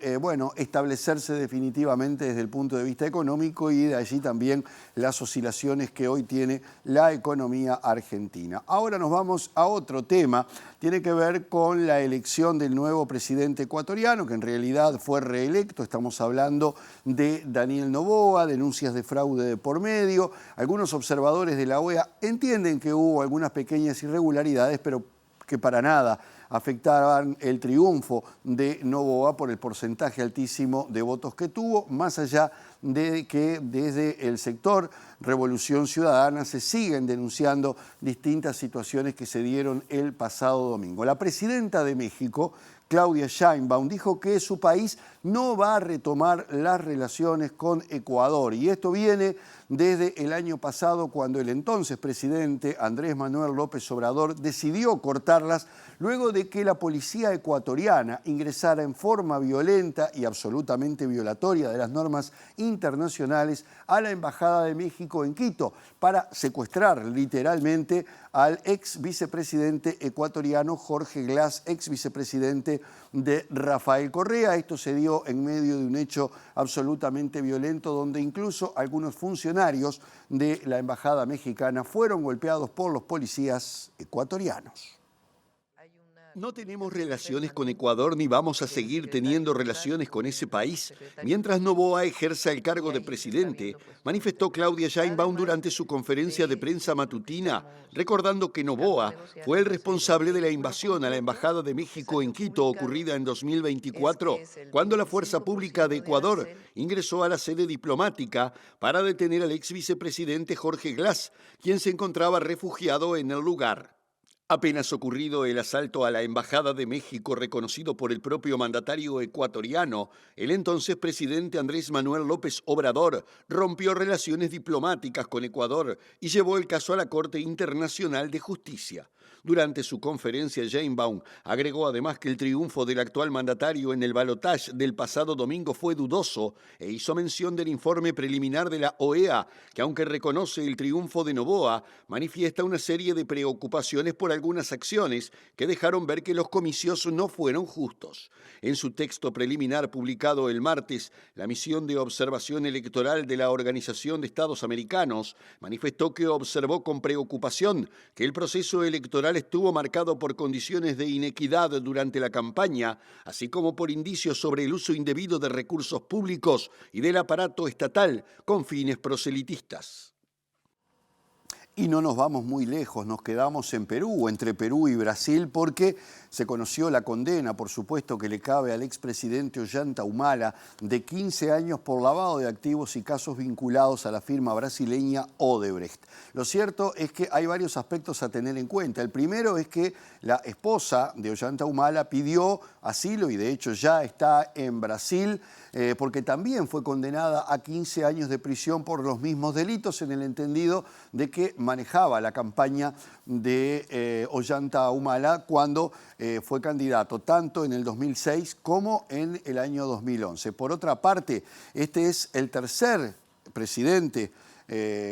Speaker 21: establecerse definitivamente desde el punto de vista económico, y de allí también las oscilaciones que hoy tiene la economía argentina. Ahora nos vamos a otro tema, tiene que ver con la elección del nuevo presidente ecuatoriano, que en realidad fue reelecto. Estamos hablando de Daniel Noboa, denuncias de fraude de por medio. Algunos observadores de la OEA entienden que hubo algunas pequeñas irregularidades, pero que para nada afectaban el triunfo de Noboa por el porcentaje altísimo de votos que tuvo, más allá de que desde el sector Revolución Ciudadana se siguen denunciando distintas situaciones que se dieron el pasado domingo. La presidenta de México, Claudia Sheinbaum, dijo que su país no va a retomar las relaciones con Ecuador, y esto viene desde el año pasado, cuando el entonces presidente Andrés Manuel López Obrador decidió cortarlas luego de que la policía ecuatoriana ingresara en forma violenta y absolutamente violatoria de las normas internacionales a la Embajada de México en Quito para secuestrar literalmente al ex vicepresidente ecuatoriano Jorge Glass, ex vicepresidente de Rafael Correa. Esto se dio en medio de un hecho absolutamente violento, donde incluso algunos funcionarios de la Embajada mexicana fueron golpeados por los policías ecuatorianos.
Speaker 7: No tenemos relaciones con Ecuador ni vamos a seguir teniendo relaciones con ese país mientras Noboa ejerza el cargo de presidente, manifestó Claudia Sheinbaum durante su conferencia de prensa matutina, recordando que Noboa fue el responsable de la invasión a la Embajada de México en Quito ocurrida en 2024, cuando la Fuerza Pública de Ecuador ingresó a la sede diplomática para detener al ex vicepresidente Jorge Glass, quien se encontraba refugiado en el lugar. Apenas ocurrido el asalto a la Embajada de México reconocido por el propio mandatario ecuatoriano, el entonces presidente Andrés Manuel López Obrador rompió relaciones diplomáticas con Ecuador y llevó el caso a la Corte Internacional de Justicia. Durante su conferencia, Sheinbaum agregó además que el triunfo del actual mandatario en el balotaje del pasado domingo fue dudoso e hizo mención del informe preliminar de la OEA, que aunque reconoce el triunfo de Noboa, manifiesta una serie de preocupaciones por algunas acciones que dejaron ver que los comicios no fueron justos. En su texto preliminar publicado el martes, la misión de observación electoral de la Organización de Estados Americanos manifestó que observó con preocupación que el proceso electoral estuvo marcado por condiciones de inequidad durante la campaña, así como por indicios sobre el uso indebido de recursos públicos y del aparato estatal con fines proselitistas.
Speaker 21: Y no nos vamos muy lejos, nos quedamos en Perú, entre Perú y Brasil, porque se conoció la condena, por supuesto, que le cabe al expresidente Ollanta Humala de 15 años por lavado de activos y casos vinculados a la firma brasileña Odebrecht. Lo cierto es que hay varios aspectos a tener en cuenta. El primero es que la esposa de Ollanta Humala pidió asilo y de hecho ya está en Brasil, porque también fue condenada a 15 años de prisión por los mismos delitos, en el entendido de que manejaba la campaña de Ollanta Humala cuando fue candidato tanto en el 2006 como en el año 2011. Por otra parte, este es el tercer presidente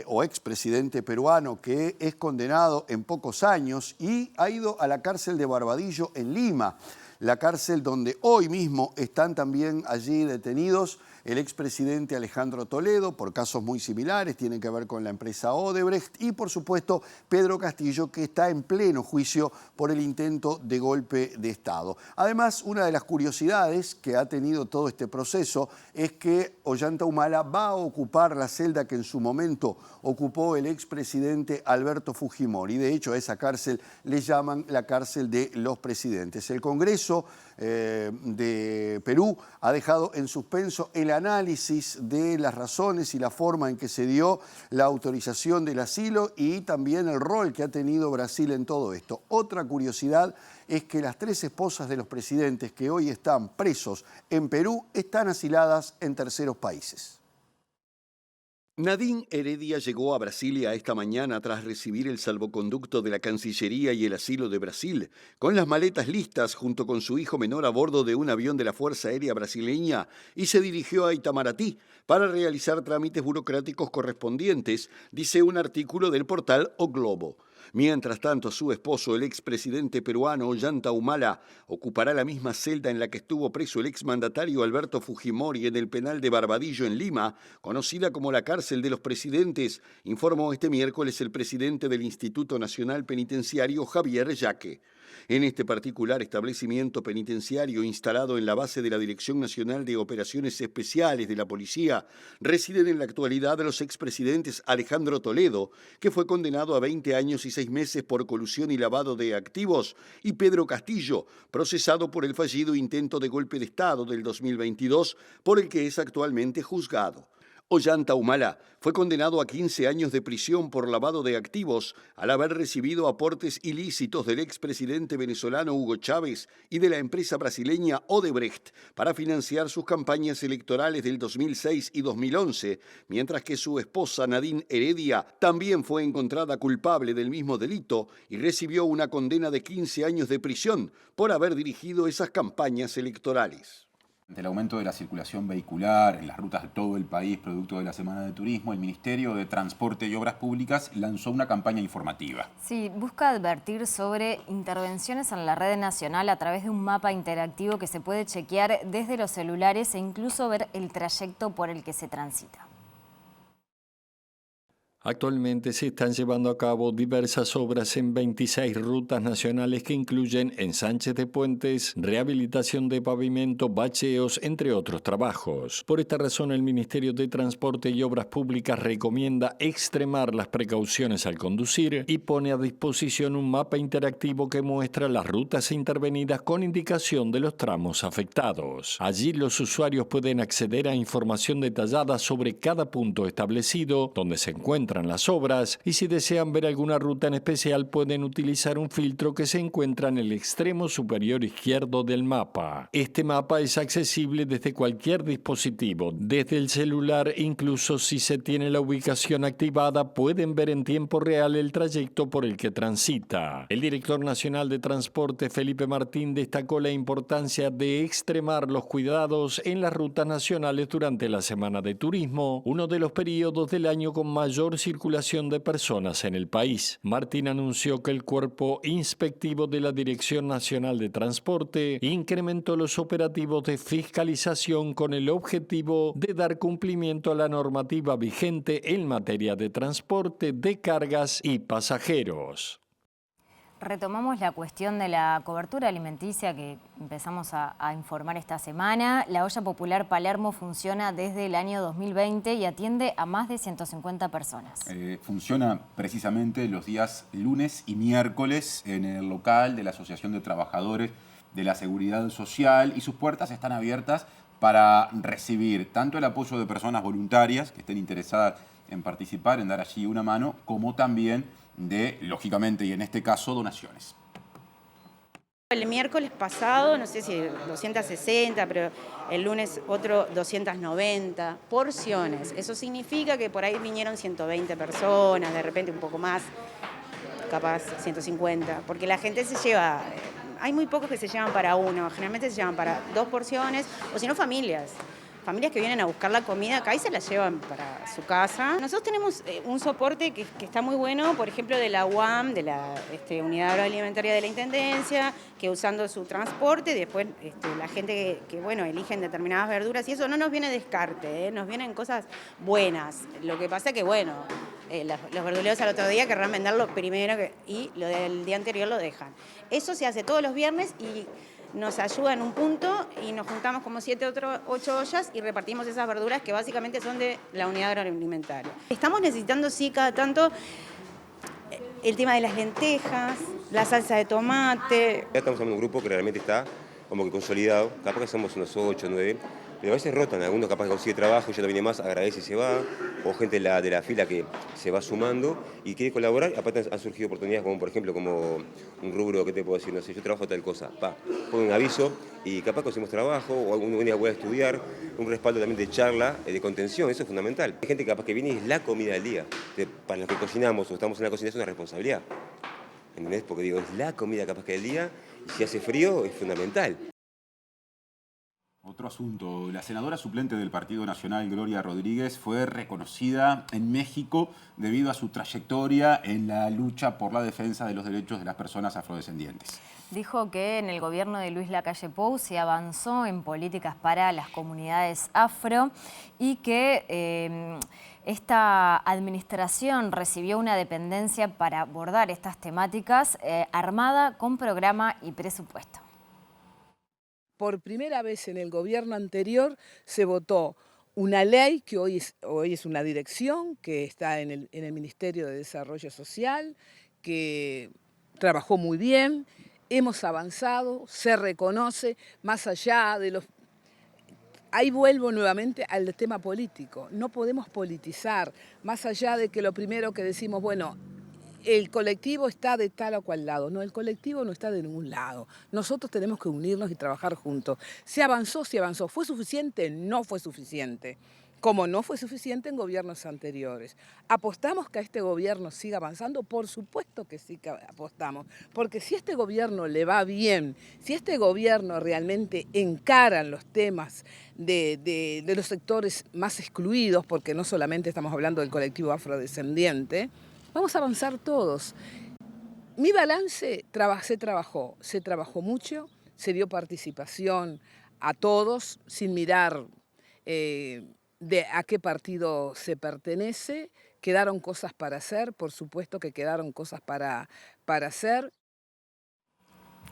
Speaker 21: o expresidente peruano que es condenado en pocos años y ha ido a la cárcel de Barbadillo en Lima, la cárcel donde hoy mismo están también allí detenidos el expresidente Alejandro Toledo por casos muy similares, tienen que ver con la empresa Odebrecht, y por supuesto Pedro Castillo, que está en pleno juicio por el intento de golpe de Estado. Además, una de las curiosidades que ha tenido todo este proceso es que Ollanta Humala va a ocupar la celda que en su momento ocupó el expresidente Alberto Fujimori. De hecho, a esa cárcel le llaman la cárcel de los presidentes. El Congreso Congreso de Perú ha dejado en suspenso el análisis de las razones y la forma en que se dio la autorización del asilo y también el rol que ha tenido Brasil en todo esto. Otra curiosidad es que las 3 esposas de los presidentes que hoy están presos en Perú están asiladas en terceros países. Nadine Heredia llegó a Brasilia esta mañana tras recibir el salvoconducto de la Cancillería y el asilo de Brasil, con las maletas listas junto con su hijo menor a bordo de un avión de la Fuerza Aérea Brasileña y se dirigió a Itamaraty para realizar trámites burocráticos correspondientes, dice un artículo del portal O Globo. Mientras tanto, su esposo, el expresidente peruano Ollanta Humala, ocupará la misma celda en la que estuvo preso el exmandatario Alberto Fujimori en el penal de Barbadillo en Lima, conocida como la cárcel de los presidentes, informó este miércoles el presidente del Instituto Nacional Penitenciario, Javier Yaque. En este particular establecimiento penitenciario instalado en la base de la Dirección Nacional de Operaciones Especiales de la Policía, residen en la actualidad los expresidentes Alejandro Toledo, que fue condenado a 20 años y 6 meses por colusión y lavado de activos, y Pedro Castillo, procesado por el fallido intento de golpe de Estado del 2022, por el que es actualmente juzgado. Ollanta Humala fue condenado a 15 años de prisión por lavado de activos al haber recibido aportes ilícitos del expresidente venezolano Hugo Chávez y de la empresa brasileña Odebrecht para financiar sus campañas electorales del 2006 y 2011, mientras que su esposa Nadine Heredia también fue encontrada culpable del mismo delito y recibió una condena de 15 años de prisión por haber dirigido esas campañas electorales.
Speaker 1: Ante el aumento de la circulación vehicular en las rutas de todo el país, producto de la Semana de Turismo, el Ministerio de Transporte y Obras Públicas lanzó una campaña informativa.
Speaker 2: Sí, busca advertir sobre intervenciones en la red nacional a través de un mapa interactivo que se puede chequear desde los celulares e incluso ver el trayecto por el que se transita.
Speaker 17: Actualmente se están llevando a cabo diversas obras en 26 rutas nacionales que incluyen ensanches de puentes, rehabilitación de pavimento, bacheos, entre otros trabajos. Por esta razón, el Ministerio de Transporte y Obras Públicas recomienda extremar las precauciones al conducir y pone a disposición un mapa interactivo que muestra las rutas intervenidas con indicación de los tramos afectados. Allí los usuarios pueden acceder a información detallada sobre cada punto establecido, donde se encuentran las obras, y si desean ver alguna ruta en especial pueden utilizar un filtro que se encuentra en el extremo superior izquierdo del mapa. Este mapa es accesible desde cualquier dispositivo, desde el celular, incluso si se tiene la ubicación activada pueden ver en tiempo real el trayecto por el que transita. El director nacional de Transporte, Felipe Martín, destacó la importancia de extremar los cuidados en las rutas nacionales durante la Semana de Turismo, uno de los periodos del año con mayor circulación de personas en el país. Martín anunció que el cuerpo inspectivo de la Dirección Nacional de Transporte incrementó los operativos de fiscalización con el objetivo de dar cumplimiento a la normativa vigente en materia de transporte de cargas y pasajeros.
Speaker 2: Retomamos la cuestión de la cobertura alimenticia que empezamos a informar esta semana. La Olla Popular Palermo funciona desde el año 2020 y atiende a más de 150 personas.
Speaker 1: Funciona precisamente los días lunes y miércoles en el local de la Asociación de Trabajadores de la Seguridad Social y sus puertas están abiertas para recibir tanto el apoyo de personas voluntarias que estén interesadas en participar, en dar allí una mano, como también de, lógicamente, y en este caso, donaciones.
Speaker 9: El miércoles pasado, no sé si 260, pero el lunes otro 290 porciones. Eso significa que por ahí vinieron 120 personas, de repente un poco más, capaz 150, porque la gente se lleva, hay muy pocos que se llevan para uno, generalmente se llevan para 2 porciones, o si no familias. Familias que vienen a buscar la comida acá y se la llevan para su casa. Nosotros tenemos un soporte que está muy bueno, por ejemplo, de la UAM, de la Unidad Agroalimentaria de la Intendencia, que usando su transporte, después la gente que bueno, eligen determinadas verduras y eso no nos viene descarte, nos vienen cosas buenas. Lo que pasa es que, bueno, los verduleros al otro día querrán venderlo primero y lo del día anterior lo dejan. Eso se hace todos los viernes y nos ayuda en un punto y nos juntamos como 7 u 8 ollas y repartimos esas verduras que básicamente son de la unidad agroalimentaria. Estamos necesitando, sí, cada tanto el tema de las lentejas, la salsa de tomate.
Speaker 22: Ya estamos en un grupo que realmente está
Speaker 10: como que consolidado, capaz que somos unos 8, 9, pero a veces rotan, algunos capaz que consigue trabajo, ya no viene más, agradece y se va, o gente de la fila que se va sumando y quiere colaborar. Aparte han surgido oportunidades como, por ejemplo, como un rubro, ¿qué te puedo decir? No sé, yo trabajo tal cosa, pongo un aviso y capaz conseguimos trabajo, o uno viene a estudiar, un respaldo también de charla, de contención, eso es fundamental. Hay gente capaz que viene y es la comida del día. Para los que cocinamos o estamos en la cocina es una responsabilidad, ¿entendés? Porque digo, es la comida capaz que del día y si hace frío es fundamental.
Speaker 1: Otro asunto, la senadora suplente del Partido Nacional, Gloria Rodríguez, fue reconocida en México debido a su trayectoria en la lucha por la defensa de los derechos de las personas afrodescendientes.
Speaker 2: Dijo que en el gobierno de Luis Lacalle Pou se avanzó en políticas para las comunidades afro y que esta administración recibió una dependencia para abordar estas temáticas armada con programa y presupuesto.
Speaker 22: Por primera vez en el gobierno anterior se votó una ley que hoy es una dirección que está en el Ministerio de Desarrollo Social, que trabajó muy bien, hemos avanzado, se reconoce, más allá de los... Ahí vuelvo nuevamente al tema político, no podemos politizar, más allá de que lo primero que decimos, bueno, el colectivo está de tal o cual lado. No, el colectivo no está de ningún lado. Nosotros tenemos que unirnos y trabajar juntos. ¿Se avanzó? ¿Se avanzó? ¿Fue suficiente? No fue suficiente. Como no fue suficiente en gobiernos anteriores. ¿Apostamos que a este gobierno siga avanzando? Por supuesto que sí que apostamos. Porque si a este gobierno le va bien, si este gobierno realmente encara los temas de los sectores más excluidos, porque no solamente estamos hablando del colectivo afrodescendiente, vamos a avanzar todos. Mi balance, se trabajó mucho, se dio participación a todos, sin mirar de a qué partido se pertenece. Quedaron cosas para hacer, por supuesto que quedaron cosas para hacer.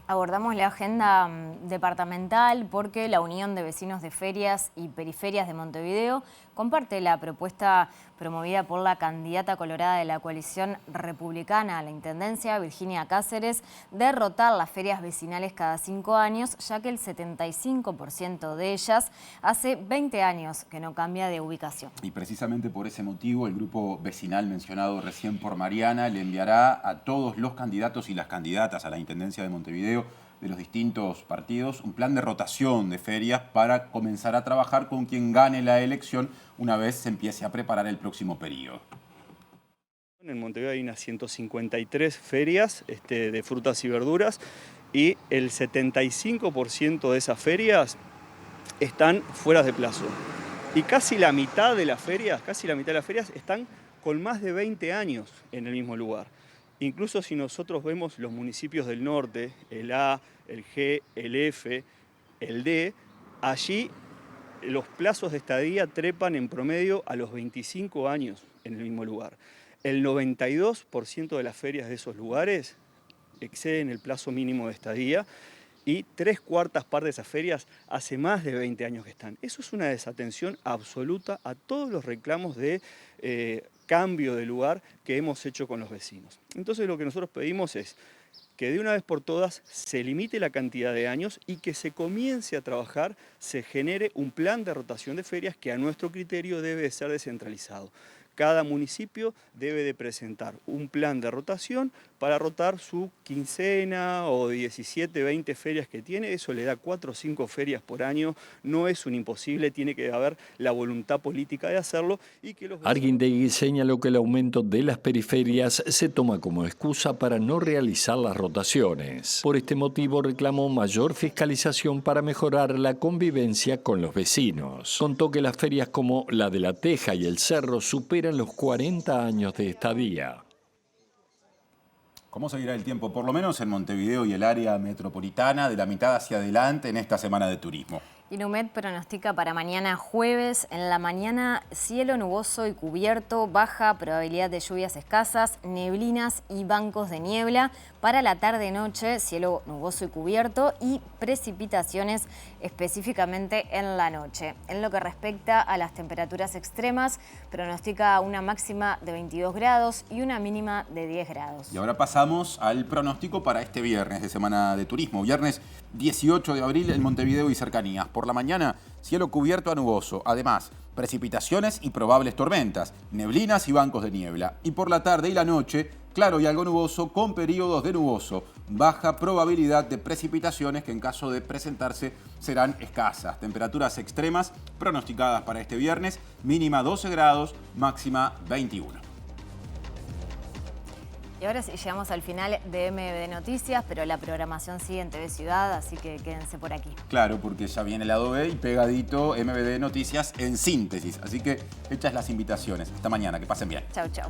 Speaker 2: Abordamos la agenda departamental porque la Unión de Vecinos de Ferias y Periferias de Montevideo comparte la propuesta promovida por la candidata colorada de la coalición republicana a la Intendencia, Virginia Cáceres, de rotar las ferias vecinales cada 5 años, ya que el 75% de ellas hace 20 años que no cambia de ubicación.
Speaker 1: Y precisamente por ese motivo, el grupo vecinal mencionado recién por Mariana le enviará a todos los candidatos y las candidatas a la Intendencia de Montevideo de los distintos partidos un plan de rotación de ferias para comenzar a trabajar con quien gane la elección una vez se empiece a preparar el próximo periodo.
Speaker 23: En Montevideo hay unas 153 ferias de frutas y verduras y el 75% de esas ferias están fuera de plazo. Y casi la mitad de las ferias están con más de 20 años en el mismo lugar. Incluso si nosotros vemos los municipios del norte, el A, el G, el F, el D, allí los plazos de estadía trepan en promedio a los 25 años en el mismo lugar. El 92% de las ferias de esos lugares exceden el plazo mínimo de estadía y 3/4 partes de esas ferias hace más de 20 años que están. Eso es una desatención absoluta a todos los reclamos de cambio de lugar que hemos hecho con los vecinos. Entonces lo que nosotros pedimos es que de una vez por todas se limite la cantidad de años y que se comience a trabajar, se genere un plan de rotación de ferias que a nuestro criterio debe de ser descentralizado. Cada municipio debe de presentar un plan de rotación para rotar su quincena o 17, 20 ferias que tiene. Eso le da 4 o 5 ferias por año. No es un imposible, tiene que haber la voluntad política de hacerlo. Y que los...
Speaker 17: Arguindegui señaló que el aumento de las periferias se toma como excusa para no realizar las rotaciones. Por este motivo reclamó mayor fiscalización para mejorar la convivencia con los vecinos. Contó que las ferias como la de La Teja y el Cerro superan los 40 años de estadía.
Speaker 1: ¿Cómo seguirá el tiempo? Por lo menos en Montevideo y el área metropolitana, de la mitad hacia adelante en esta semana de turismo.
Speaker 2: Inumet pronostica para mañana jueves, en la mañana cielo nuboso y cubierto, baja probabilidad de lluvias escasas, neblinas y bancos de niebla. Para la tarde-noche, cielo nuboso y cubierto y precipitaciones específicamente en la noche. En lo que respecta a las temperaturas extremas, pronostica una máxima de 22 grados y una mínima de 10 grados.
Speaker 1: Y ahora pasamos al pronóstico para este viernes de Semana de Turismo. Viernes 18 de abril en Montevideo y cercanías. Por la mañana, cielo cubierto a nuboso. Además, precipitaciones y probables tormentas, neblinas y bancos de niebla. Y por la tarde y la noche, claro y algo nuboso con periodos de nuboso. Baja probabilidad de precipitaciones que en caso de presentarse serán escasas. Temperaturas extremas pronosticadas para este viernes, mínima 12 grados, máxima 21.
Speaker 2: Y ahora sí, llegamos al final de MBD Noticias, pero la programación sigue en TV Ciudad, así que quédense por aquí.
Speaker 1: Claro, porque ya viene el lado B y pegadito MBD Noticias en síntesis. Así que hechas las invitaciones. Hasta mañana, que pasen bien.
Speaker 2: Chau, chau.